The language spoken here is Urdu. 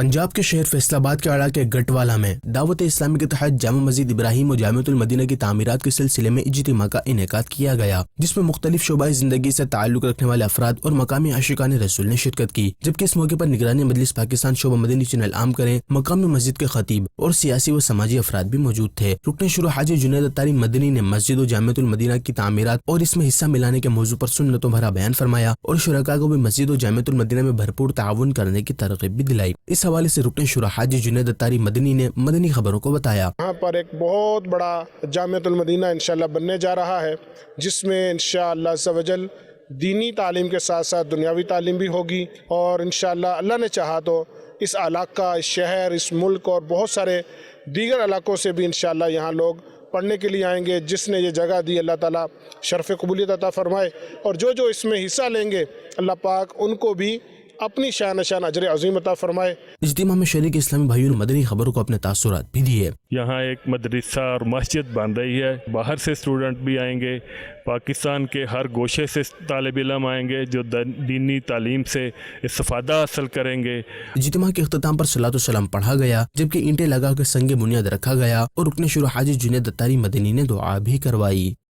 پنجاب کے شہر فیصل آباد کے علاقے گٹوالا میں دعوت اسلامی کے تحت جامع مسجد ابراہیم اور جامعۃ المدینہ کی تعمیرات کے سلسلے میں اجتماع کا انعقاد کیا گیا، جس میں مختلف شعبہ زندگی سے تعلق رکھنے والے افراد اور مقامی عاشقان رسول نے شرکت کی، جبکہ اس موقع پر نگرانی مجلس پاکستان شعبہ مدنی چینل عام کریں، مقامی مسجد کے خطیب اور سیاسی و سماجی افراد بھی موجود تھے۔ رکن شروع حاجی جنید اتاری مدنی نے مسجد و جامعۃ المدینہ کی تعمیرات اور اس میں حصہ ملانے کے موضوع پر سنتوں بھرا بیان فرمایا اور شرکاء کو بھی مسجد و جامعۃ المدینہ میں بھرپور تعاون کرنے کی ترغیب بھی دلائی۔ اس حوالے سے رکن شروع حاجی جنید اتاری مدنی نے مدنی خبروں کو بتایا، یہاں پر ایک بہت بڑا جامعۃ المدینہ انشاءاللہ بننے جا رہا ہے، جس میں انشاءاللہ عز و جل دینی تعلیم کے ساتھ ساتھ دنیاوی تعلیم بھی ہوگی، اور انشاءاللہ اللہ نے چاہا تو اس علاقہ، اس شہر، اس ملک اور بہت سارے دیگر علاقوں سے بھی انشاءاللہ یہاں لوگ پڑھنے کے لیے آئیں گے۔ جس نے یہ جگہ دی اللہ تعالیٰ شرف قبولیت عطا فرمائے، اور جو جو اس میں حصہ لیں گے اللہ پاک ان کو بھی اپنی شان شان اجر عظیم عطا فرمائے۔ اجتماع میں شریک اسلامی بھائیوں نے مدنی خبروں کو اپنے تاثرات بھی دیے۔ یہاں ایک مدرسہ اور مسجد بن رہی ہے، باہر سے اسٹوڈنٹ بھی آئیں گے، پاکستان کے ہر گوشے سے طالب علم آئیں گے جو دینی تعلیم سے استفادہ حاصل کریں گے۔ اجتماع کے اختتام پر صلاۃ و سلام پڑھا گیا، جبکہ اینٹیں لگا کر سنگ بنیاد رکھا گیا اور رکن شروع حاجی جنید اتاری مدنی نے دعا بھی کروائی۔